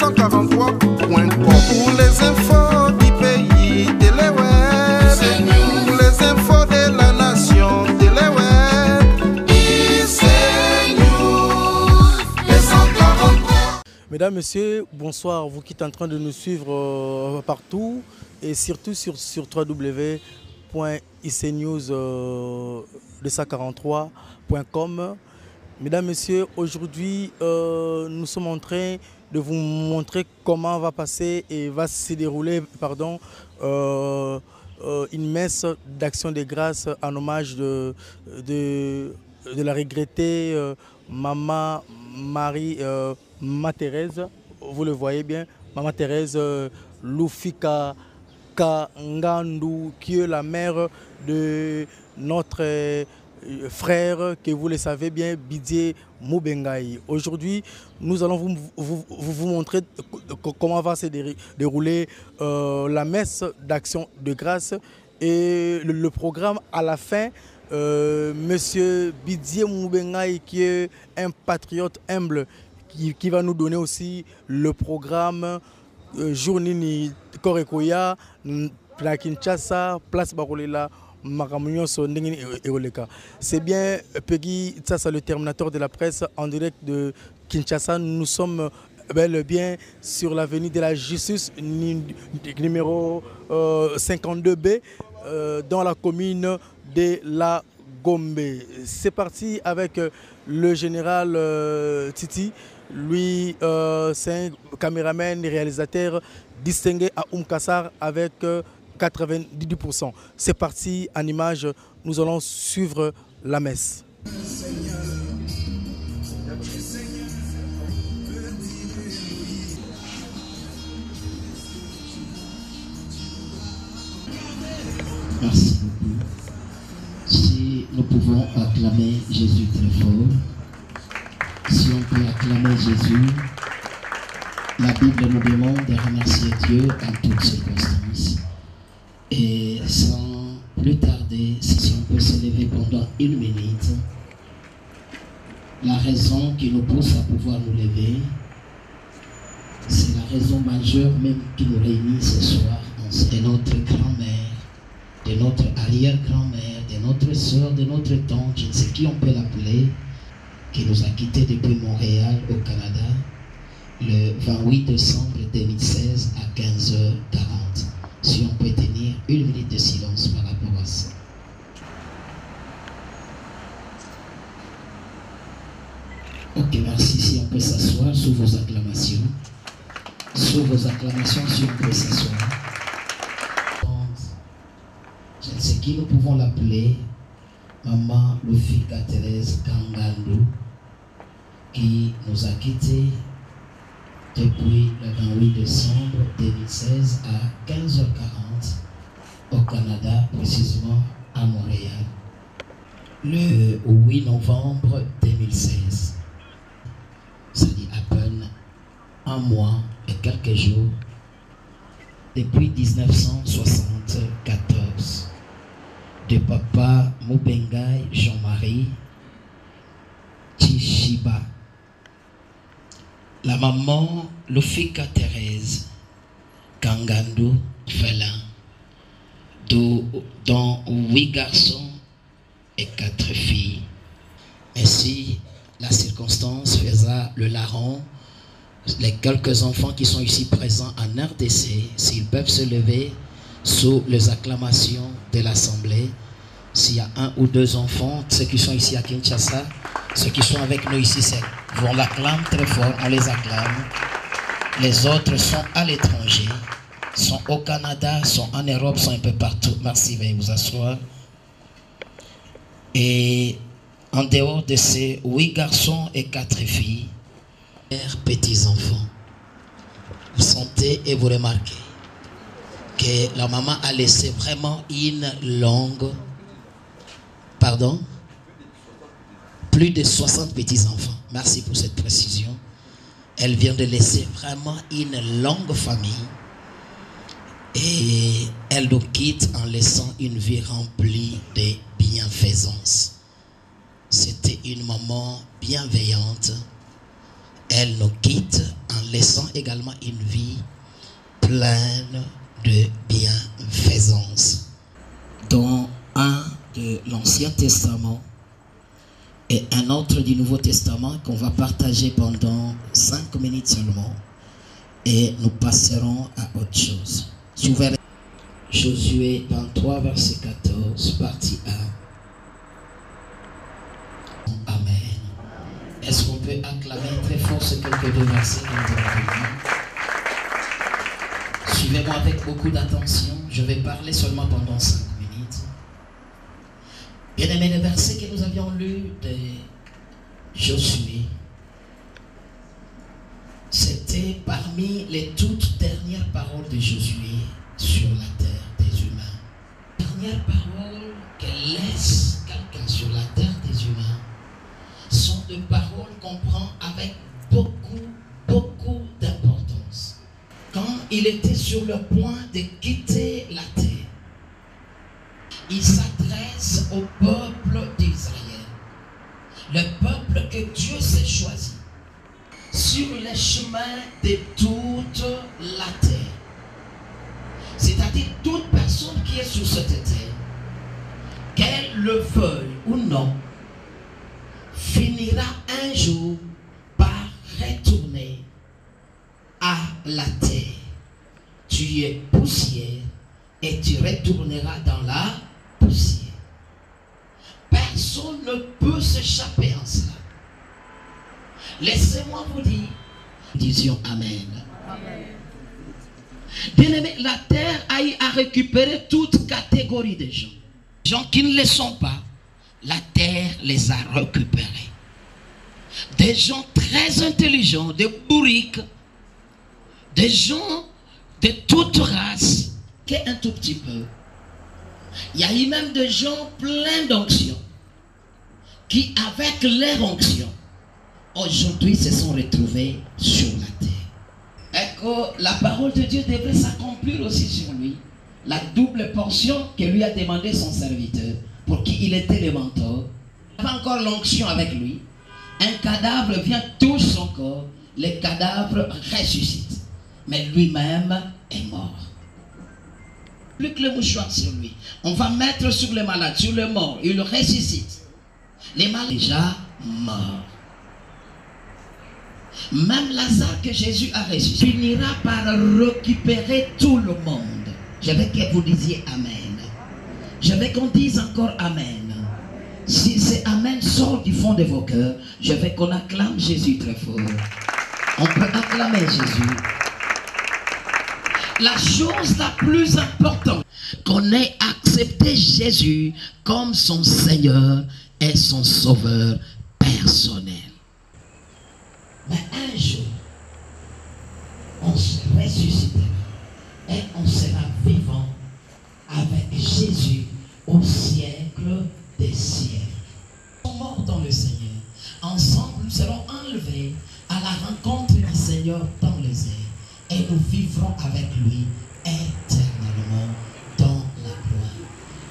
243.com. Pour les infos du pays, Téléweb. Pour les infos de la nation, Téléweb. ICNews 243. Mesdames, Messieurs, bonsoir. Vous qui êtes en train de nous suivre partout et surtout sur www.icnews243.com. Mesdames, Messieurs, aujourd'hui, nous sommes en train de vous montrer comment va passer et va se dérouler une messe d'action de grâce en hommage de la regrettée Maman Marie Thérèse. Vous le voyez bien, Maman Thérèse Lufika Kangandu, qui est la mère de notre frère, que vous le savez bien, Bidier Mubengai. Aujourd'hui, nous allons vous montrer comment va se dérouler la messe d'action de grâce et le programme à la fin. Monsieur Bidier Mubengai, qui est un patriote humble, qui va nous donner aussi le programme Journini Korekoya, la Kinshasa, Place Barolela. C'est bien Peggy Tsassa, le terminateur de la presse en direct de Kinshasa. Nous sommes bel et bien sur l'avenue de la Justice numéro 52B dans la commune de la Gombe. C'est parti avec le général Titi. Lui, c'est un caméraman et réalisateur distingué à Kassar avec 90%. C'est parti en image, nous allons suivre la messe. Merci beaucoup. Si nous pouvons acclamer Jésus très fort, si on peut acclamer Jésus, la Bible nous demande de remercier Dieu en toutes circonstances. Et sans plus tarder, si on peut se lever pendant une minute, la raison qui nous pousse à pouvoir nous lever, c'est la raison majeure même qui nous réunit ce soir, de notre grand-mère, de notre arrière-grand-mère, de notre soeur, de notre tante, je ne sais qui on peut l'appeler, qui nous a quittés depuis Montréal au Canada le 28 décembre 2016 à 15h40. Si on peut tenir une minute de silence par rapport à ça. Ok, merci. Si on peut s'asseoir sous vos acclamations. Sous vos acclamations, si on peut s'asseoir. Je ne sais qui nous pouvons l'appeler. Maman Lufika Thérèse Kangandu, qui nous a quittés depuis le 28 décembre 2016 à 15h40 au Canada, précisément à Montréal. Le 8 novembre 2016, ça dit à peine un mois et quelques jours, depuis 1974, de papa Mubengai Jean-Marie Chishiba, la maman Lufika Thérèse Kangandu Félin, dont 8 garçons et 4 filles. Et si la circonstance faisait le larron, les quelques enfants qui sont ici présents en RDC, s'ils peuvent se lever sous les acclamations de l'Assemblée, s'il y a 1 ou 2 enfants, ceux qui sont ici à Kinshasa, ceux qui sont avec nous ici, on l'acclame très fort, on les acclame. Les autres sont à l'étranger, sont au Canada, sont en Europe, sont un peu partout. Merci, veuillez vous asseoir. Et en dehors de ces 8 garçons et 4 filles, petits-enfants, vous sentez et vous remarquez que la maman a laissé vraiment une longue, plus de 60 petits-enfants. Merci pour cette précision. Elle vient de laisser vraiment une longue famille et elle nous quitte en laissant une vie remplie de bienfaisance. C'était une maman bienveillante elle nous quitte en laissant également une vie pleine de bienfaisance. Dans un de l'Ancien Testament et un autre du Nouveau Testament qu'on va partager pendant 5 minutes seulement et nous passerons à autre chose. Josué 23 verset 14 partie 1. Amen. Est-ce qu'on peut acclamer très fort ces quelques deux versets que nous avons lus? Suivez-moi avec beaucoup d'attention. Je vais parler seulement pendant 5 minutes. Bien aimé, le verset que nous avions lu de Josué, c'était parmi les toutes dernières paroles de Josué sur la terre des humains. Dernière parole qu'elle laisse quelqu'un sur la terre des humains sont des paroles qu'on prend avec beaucoup d'importance. Quand il était sur le point de quitter la terre, il s'adresse au peuple d'Israël, le peuple que Dieu s'est choisi sur les chemins de toute la terre. C'est-à-dire toute personne qui est sur cette terre, qu'elle le veuille ou non, finira un jour par retourner à la terre. Tu es poussière et tu retourneras dans la poussière. Personne ne peut s'échapper en cela. Laissez-moi vous dire, disons Amen. Amen. Bien-aimé, la terre a eu à récupérer toute catégorie de gens. Les gens qui ne le sont pas, la terre les a récupérés. Des gens très intelligents, des bourriques, des gens de toute race, qu'un tout petit peu. Il y a eu même des gens pleins d'onction qui, avec leur onction, aujourd'hui se sont retrouvés sur la terre. Et que la parole de Dieu devrait s'accomplir aussi sur lui. La double portion que lui a demandé son serviteur, pour qui il était le mentor. Il avait encore l'onction avec lui. Un cadavre vient, touche son corps, le cadavre ressuscite. Mais lui-même est mort. Plus que le mouchoir sur lui. On va mettre sur le malade, sur le mort, il le ressuscite. Les malades déjà morts. Même Lazare que Jésus a ressuscité finira par récupérer tout le monde. Je veux que vous disiez Amen. Je veux qu'on dise encore Amen. Si c'est Amen sort du fond de vos cœurs, je veux qu'on acclame Jésus très fort. On peut acclamer Jésus. La chose la plus importante, qu'on ait accepté Jésus comme son Seigneur et son Sauveur personnel. Mais un jour, on se ressuscitera et on sera vivant avec Jésus au siècle des siècles. Nous sommes morts dans le Seigneur. Ensemble, nous serons enlevés à la rencontre du Seigneur dans les airs. Et nous vivrons avec lui éternellement dans la gloire.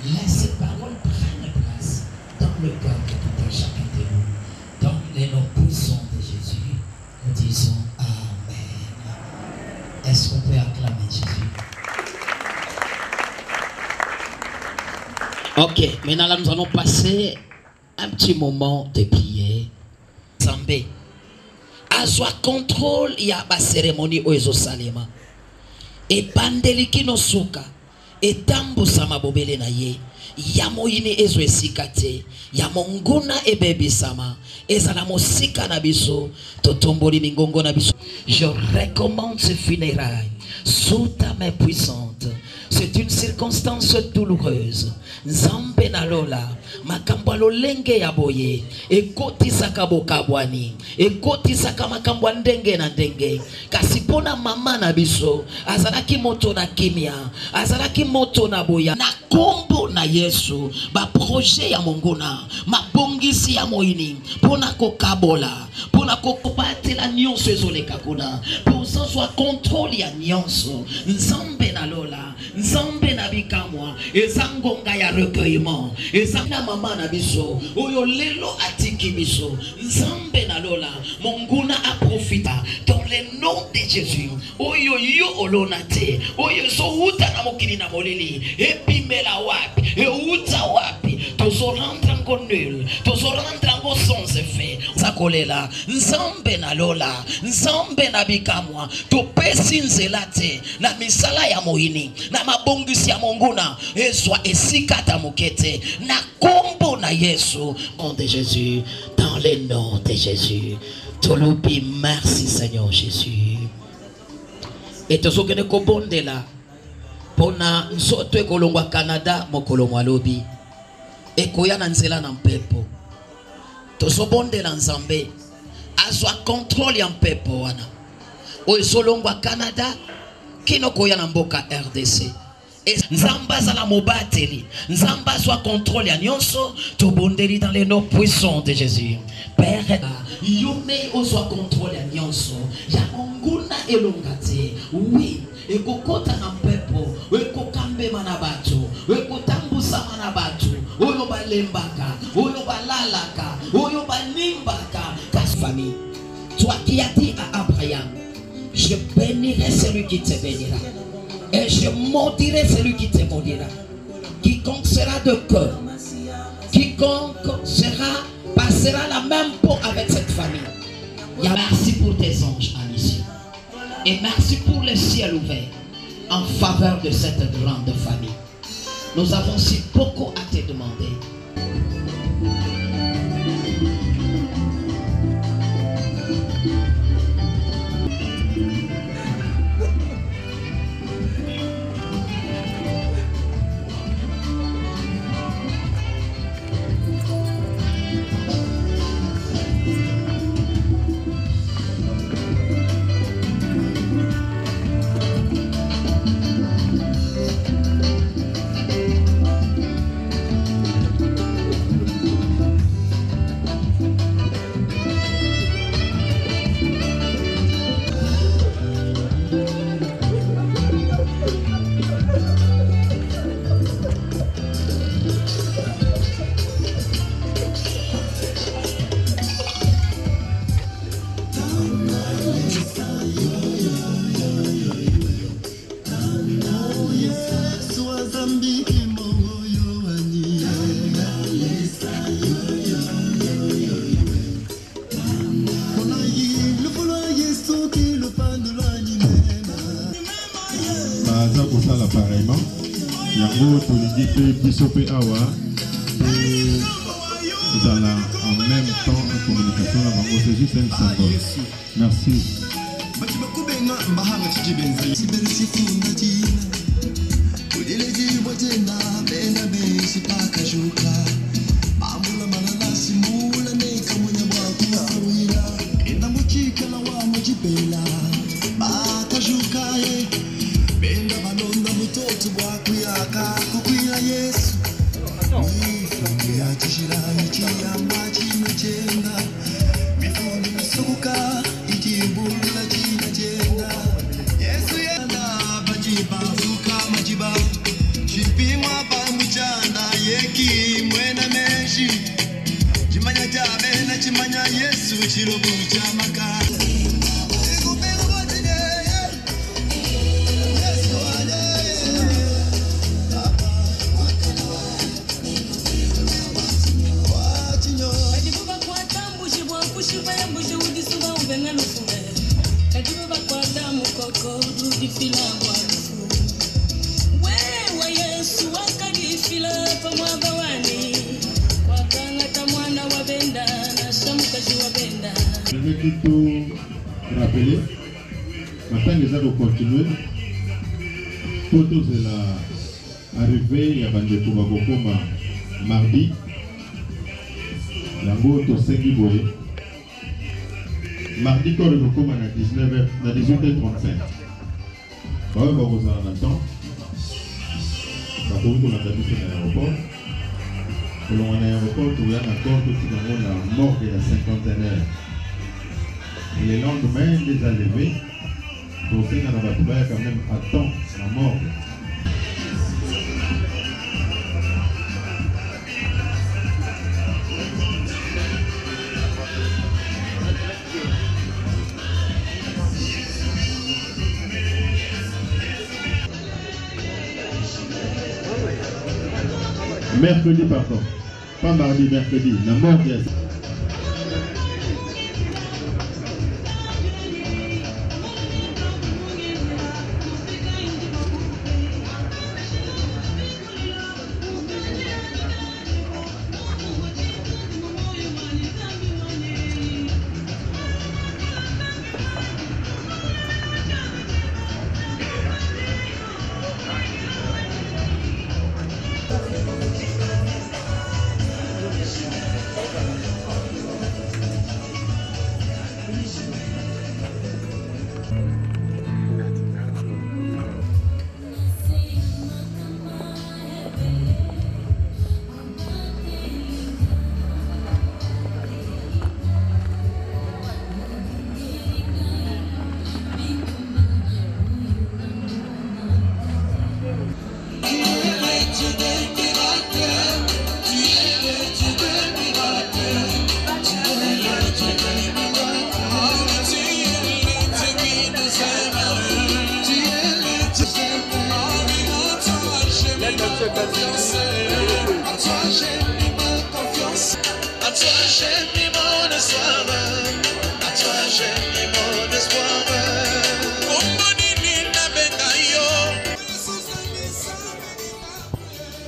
Laisse ces paroles prendre place dans le cœur de tout un chacun de nous. Dans les noms puissants de Jésus, nous disons Amen. Est-ce qu'on peut acclamer Jésus? Ok, maintenant là nous allons passer un petit moment de prière. Zambé. Azwa contrôle ya ba cérémonie oezo salema. E bandeliki no suka. E tambu sama bobele na ye. Ya moyini ezo esikate. Ya monguna e bebi sama. Ezala mosika na biso. Totomboli mingongo na biso. Je recommande ce funérail sous ta main puissante. C'est une circonstance douloureuse. Nzambe na lola makambalo lenge ya boye ekoti sakabo kabwani ekoti saka makambwa ndenge na ndenge kasi pona mama na biso azalaki moto na kimia azalaki moto na boya na kombo na Yesu ba projet ya mongona mabongisi ya moyini pona kokabola pona kokobatela nyonso ezoleka kuna pour ça soit contrôle ya nyonso nzambe na lola nzambe na bikamwa ezangonga ya recueillement ezana mama na biso oyo lelo atiki biso nzambe na lola monguna a profité nom de Jésus. Oyo yo olonate. Oyo so uta na mokili na molili. Epimela wapi. E uta wapi. Tozo rentre en nul. Tozo rentre en sans effet. Zakolela. Nzambe na lola. Nzambe na bikamwa. Topesi nzelate. Na misala ya moini. Na mabongisi ya monguna. Ezwa esikata mukete. Na kombo na Yesu. Nom de Jésus. Dans le nom de Jésus. Tolobi, merci Seigneur Jésus. Et tozo kene kobonde la. Pona nsoto ekolongwa Canada mokolo mwalobi. Ekoya na nzela na mpepo. Tozo bonde la nzambe. Azwa contrôle ya mpepo wana. O esolongwa Canada. Kino koya na mboka RDC. Nzamba za la mobateli. Nzamba soit contrôle ya nyonso. Tobondeli dans les noms puissants de Jésus. Père, yome o soit contrôle ya nyonso. Ya monguna elongate. Oui. Ekokota na mpepo. Ekokambe manabatu. Ekotambusa manabatu. Oyo balembaka. Oyo balalaka. Oyo banimbaka. Ta famille. Toi qui as dit à Abraham, je bénirai celui qui te bénira. Et je maudirai celui qui te maudira. Quiconque sera de cœur, quiconque passera la même peau avec cette famille. Merci pour tes anges en ici. Et merci pour le ciel ouvert en faveur de cette grande famille. Nous avons si beaucoup à te demander. pareillement. Yango Tolidi pe Bisope Awa dans la en même temps en communication la bango c'est juste un symbole. Merci. Je vais plutôt rappeler, maintenant les autres continuer. Photos de l'arrivée, il y a des Koumakokoma mardi. Yango to sengi boye. Mardi quand le Koumakokoma à 18h35. Bah ouais, vous en attendez. Bah pour vous, on a habité à l'aéroport. Pour l'aéroport, il y a encore tout la mort de la cinquantenaire. Et le lendemain, les enlevés, pour ça, on va trouver quand même à temps la mort. Mercredi, pardon. Pas mardi, mercredi. La mort de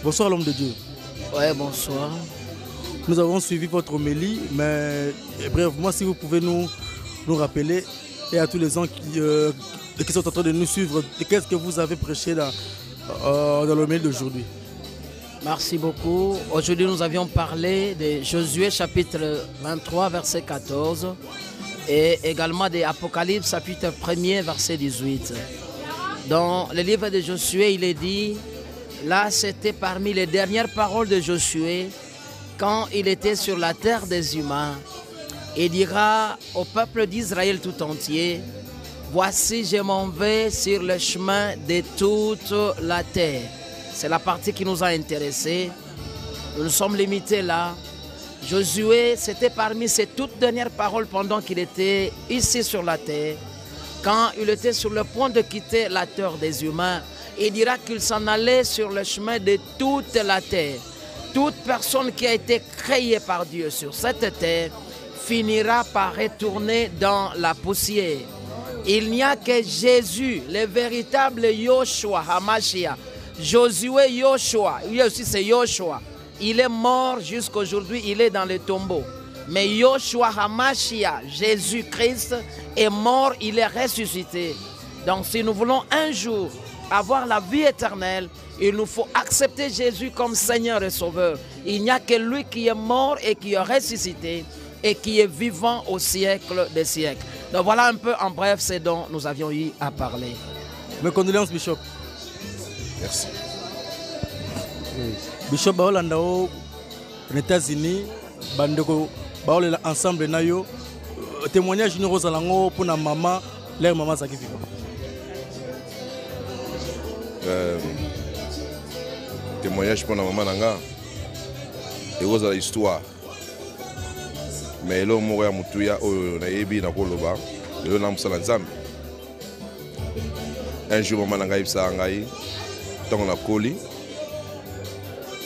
Bonsoir l'homme de Dieu. Ouais, bonsoir. Nous avons suivi votre homélie, mais brièvement, si vous pouvez nous rappeler, et à tous les gens qui sont en train de nous suivre, qu'est-ce que vous avez prêché dans l'homélie d'aujourd'hui? Merci beaucoup. Aujourd'hui, nous avions parlé de Josué chapitre 23, verset 14, et également de Apocalypse chapitre 1er, verset 18. Dans le livre de Josué, il est dit... Là, c'était parmi les dernières paroles de Josué quand il était sur la terre des humains. Il dira au peuple d'Israël tout entier, « Voici, je m'en vais sur le chemin de toute la terre. » C'est la partie qui nous a intéressés. Nous nous sommes limités là. Josué, c'était parmi ses toutes dernières paroles pendant qu'il était ici sur la terre. Quand il était sur le point de quitter la terre des humains, il dira qu'il s'en allait sur le chemin de toute la terre. Toute personne qui a été créée par Dieu sur cette terre finira par retourner dans la poussière. Il n'y a que Jésus, le véritable Yoshua Hamashia. Josué Yoshua, lui aussi c'est Yoshua. Il est mort jusqu'aujourd'hui, il est dans le tombeau. Mais Yoshua Hamashia, Jésus-Christ, est mort, il est ressuscité. Donc si nous voulons un jour avoir la vie éternelle, il nous faut accepter Jésus comme Seigneur et Sauveur. Il n'y a que lui qui est mort et qui est ressuscité et qui est vivant au siècle des siècles. Donc voilà un peu en bref ce dont nous avions eu à parler. Mes condoléances, Bishop. Merci. Bishop Baolandao, aux États-Unis, Bandeko, Baolela ensemble Nayo, témoignage nous Rosalango pour la maman, leur maman Sakifi. Témoignage pour la maman Nanga et Rosa l'histoire. Mais là, on a mutuya au Naïbi na Koloba, le nom de Nzambe. Un jour, maman Nanga ibsa Ngai, tant on a Koli,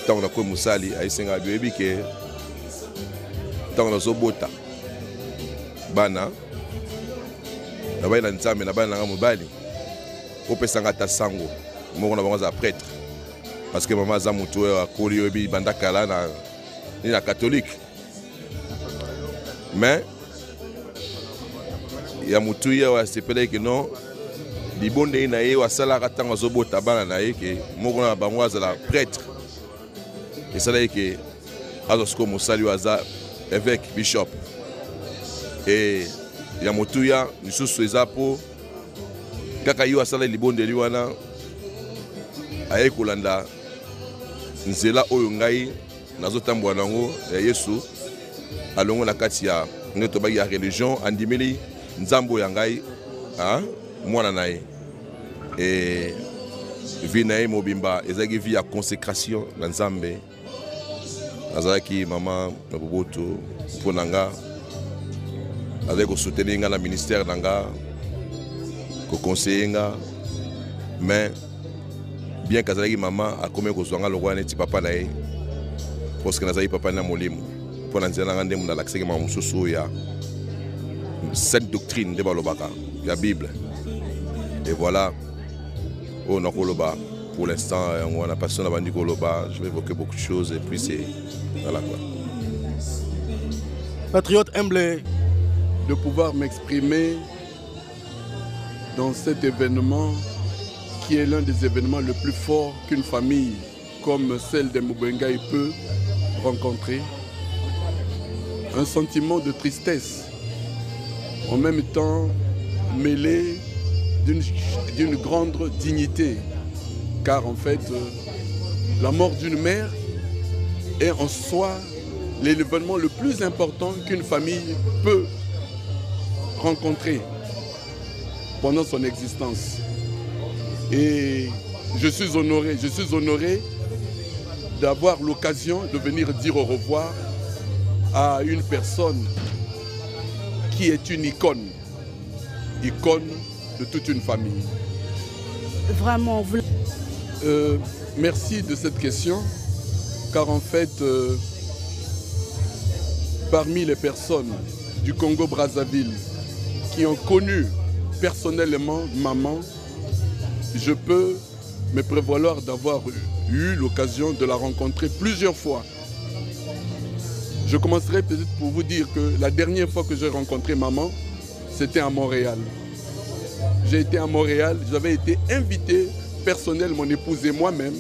tant on a Koli Musali, Aïsenga Bioebike, tant on a Zobota, Bana, Nabaï Nzambe, Nabaï Nanga Mobali, Opesanga Tassango. Moi, on a un prêtre. Parce que maman a mutué à Koli, Bandakala, ni la catholique. Mais il y a mutué à s'appeler que non, les bons de naïe ou à Salaratan à Zobo Tabana naïe que moi, on a la prêtre. Et ça là que Azosko Moussali Waza, évêque, bishop. Et il y a mutué, nous sommes sur les apôts. Kaka yu asala libonde liwana aye kolanda nzela oyo ngai nazotambwa nango ya Yesu alongo na kati ya neto ba ya religion andimeli nzambo ya ngai mwana naye et vie naye mobimba ezaki vie ya consécration na nzambe azaki mama na boboto ponanga avec ko soutenir nga na ministère nanga conseiller, mais bien que maman a commis que soit le roi papa naï parce que nazali papa na molimo pour na nzela ngande muna lakseke ma mususu ya cette doctrine de balobaka la Bible. Et voilà, on a koloba pour l'instant, on a personne avant du koloba, je vais évoquer beaucoup de choses et puis c'est voilà quoi. Patriote humble de pouvoir m'exprimer dans cet événement qui est l'un des événements les plus forts qu'une famille comme celle de Mubengai peut rencontrer. Un sentiment de tristesse, en même temps mêlé d'une grande dignité, car en fait, la mort d'une mère est en soi l'événement le plus important qu'une famille peut rencontrer pendant son existence. Et je suis honoré d'avoir l'occasion de venir dire au revoir à une personne qui est une icône de toute une famille. Vraiment, vous... Merci de cette question, car en fait, parmi les personnes du Congo-Brazzaville qui ont connu personnellement maman, je peux me prévaloir d'avoir eu l'occasion de la rencontrer plusieurs fois. Je commencerai peut-être pour vous dire que la dernière fois que j'ai rencontré maman, c'était à Montréal. J'ai été à Montréal, j'avais été invité personnel, mon épouse et moi-même,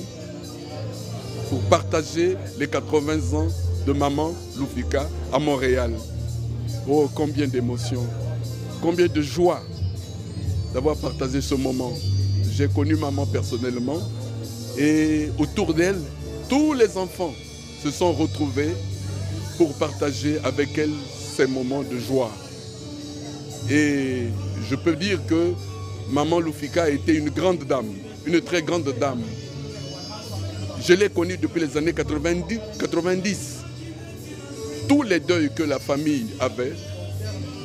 pour partager les 80 ans de maman Lufika à Montréal. Oh, combien d'émotions, combien de joie d'avoir partagé ce moment. J'ai connu maman personnellement et autour d'elle, tous les enfants se sont retrouvés pour partager avec elle ces moments de joie. Et je peux dire que maman Lufika a été une grande dame, une très grande dame. Je l'ai connue depuis les années 90. Tous les deuils que la famille avait,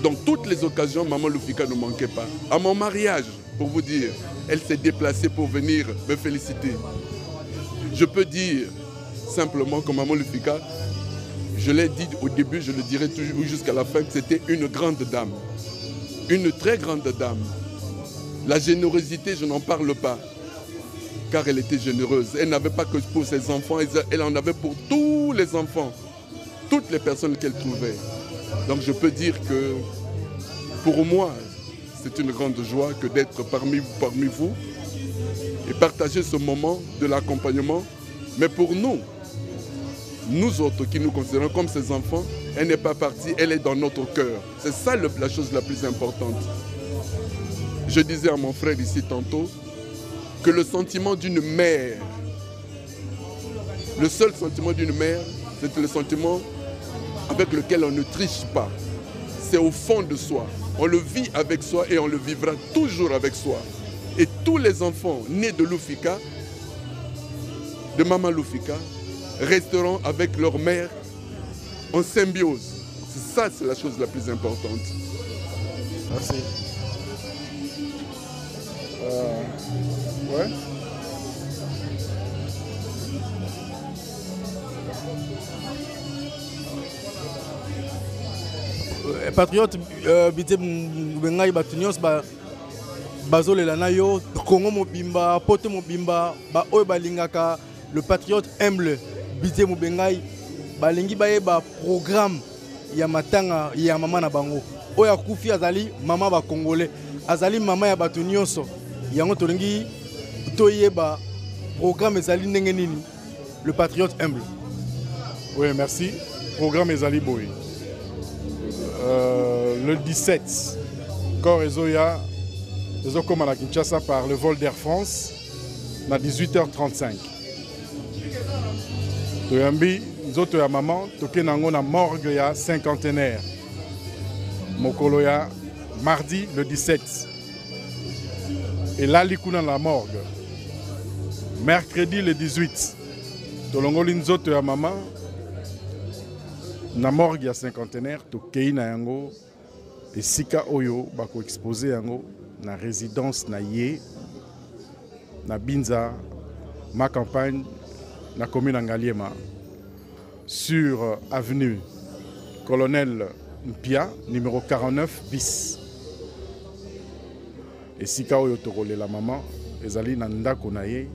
dans toutes les occasions, maman Lufika ne manquait pas. À mon mariage, pour vous dire, elle s'est déplacée pour venir me féliciter. Je peux dire simplement que maman Lufika, je l'ai dit au début, je le dirai toujours jusqu'à la fin, que c'était une grande dame. Une très grande dame. La générosité, je n'en parle pas, car elle était généreuse. Elle n'avait pas que pour ses enfants, elle en avait pour tous les enfants, toutes les personnes qu'elle trouvait. Donc je peux dire que pour moi, c'est une grande joie que d'être parmi vous et partager ce moment de l'accompagnement. Mais pour nous autres qui nous considérons comme ses enfants, elle n'est pas partie, elle est dans notre cœur. C'est ça la chose la plus importante. Je disais à mon frère ici tantôt que le sentiment d'une mère, le seul sentiment d'une mère, c'est le sentiment avec lequel on ne triche pas. C'est au fond de soi. On le vit avec soi et on le vivra toujours avec soi. Et tous les enfants nés de Lufika, de maman Lufika, resteront avec leur mère en symbiose. Ça, c'est la chose la plus importante. Merci. Ouais. Patriote, bité Mubengai batunios bazolela na yo Congo mobimba, pote mobimba, ba oyo balingaka le patriote humble bité Mubengai balingi baye ba programme ya matanga ya mama na bango. Oyo akufi azali mama ba congolais, azali mama ya batunioso. Yango tolingi toyeba programme ezali ndenge nini le patriote humble. Oui, merci. Programme ezali boy. Le 17, Corps Ezoya, Ezokoma na Kinshasa par le vol d'Air France, à 18h35. Toyambi, Nzoto ya maman, toke nango na morgue ya cinquantenaire. Mokolo ya mardi le 17. Et là, likuna la morgue. Mercredi le 18. Tolongoli Nzoto ya maman. Na morgue ya cinquantenaire tokei na yango esika oyo bako exposer yango na résidence na ye na Binza ma campagne na commune Ngaliema sur avenue Colonel Mpia, numéro 49 bis. Et si Kao Yotorole la maman, ezali nanda konaye,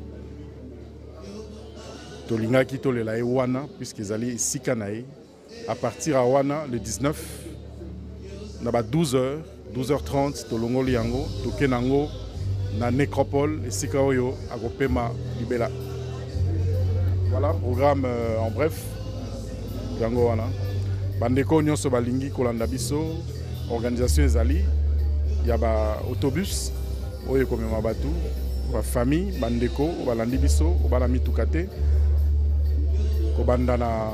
tolinga ki tole la wana, puisqu'ezali sika naye. À partir à wana, le 19, naba 12h, 12h30, tolongoli yango, tokenango, na nécropole, et sika oyo, agopema libela. Voilà, programme en bref. Yango wana. Bandeko nyonso balingi kolanda biso, organisation ezali, ya ba autobus, oyo komema batu, ba famille, bandeko, balandi biso, obala mitukate, kobanda na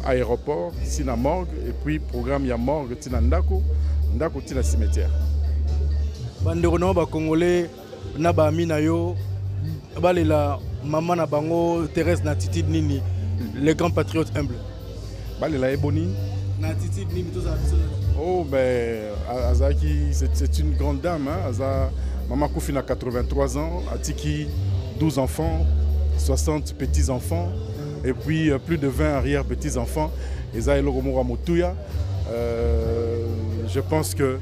aéroport, tina morgue, et puis programme ya morgue, tina ndako, ndako tina cimetière. Bandeko na ba Congolais, na ba ami na yo, balela maman na bango, Thérèse na Titi Nini, les grands patriotes humbles. Balela eboni. Oh, ben, Azaki, c'est une grande dame. Hein? Aza, Maman Koufine a 83 ans, Atiki, 12 enfants, 60 petits-enfants, et puis plus de 20 arrière-petits-enfants. Eza Eloromora Motouya. Je pense que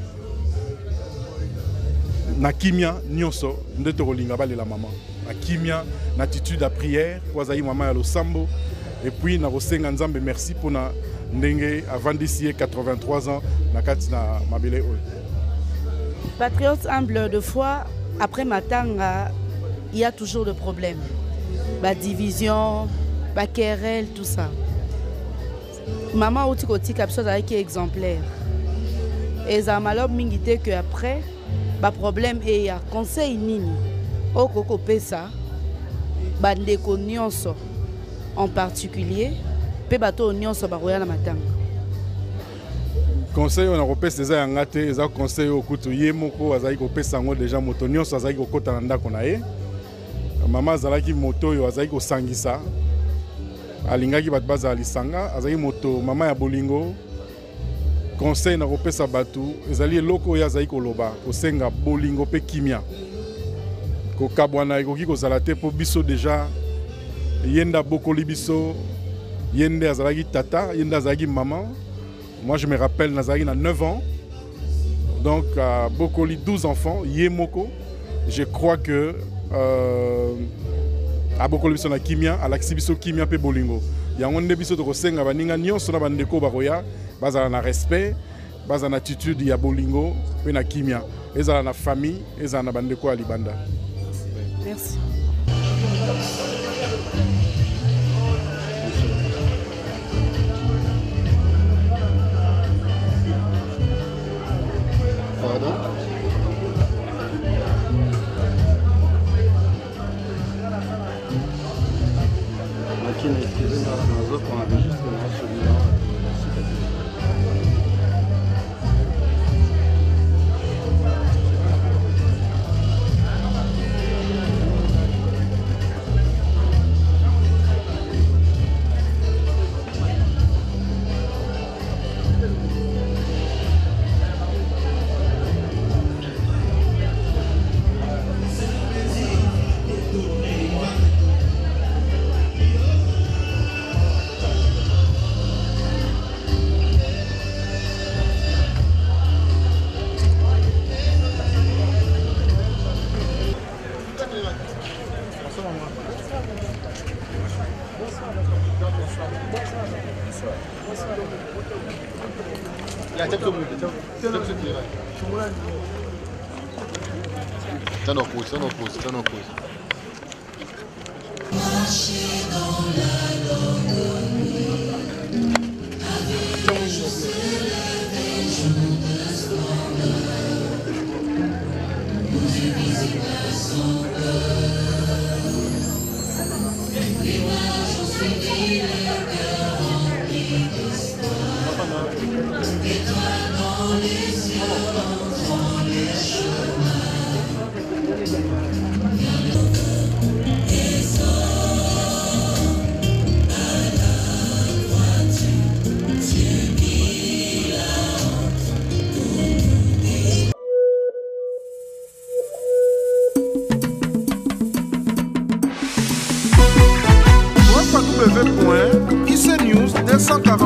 Nakimia, Nyonso, Ndetorolinga Bale la maman. Nakimia, l'attitude à prière, Kwazaï Maman Yalo Sambo, et puis Narosenga Nzambe, merci pour na. Ndenge avant d'ici 83 ans, nakati na mabele oyo. Patriote humble de foi, après Matanga, il y a toujours des problèmes. La division, la querelle, tout ça. Maman Outikoti Kapso qui est exemplaire. Et ça m'a dit que après, le problème est il y a conseil nini. Au Koko Pesa, Bandeko Nyonso en particulier. Conseil on a repéré ces angate, les conseils au couteau yemoko, azai ko pesa ngo déjà moto nyonso azai ko kota na ndako na ye. Mama azalaki moto yo azai ko sangisa. Alingaki bat baza alisanga, azai moto mama ya bolingo. Conseil na repesa batu, ezali eloko ya azai ko loba, ko senga bolingo pe kimia. Ko kabwana ekoki ko zalate po biso déjà yenda bokoli biso. Yende Azalagi Tata, Yende Azalagi Maman. Moi je me rappelle, Nazari a 9 ans. Donc à Bokoli, 12 enfants. Yemoko. Je crois que à Bokoli Biso na Kimia, à l'Axibiso Kimia pe Bolingo. Il y a un biso de Rosenga, Baninga Nyon, Sona Bandeko Baroya, Bazala na respect, Bazana attitude, ya Bolingo, pe na Kimia. Ezala na famille, Ezala na Bandeko Alibanda. Merci. sans café.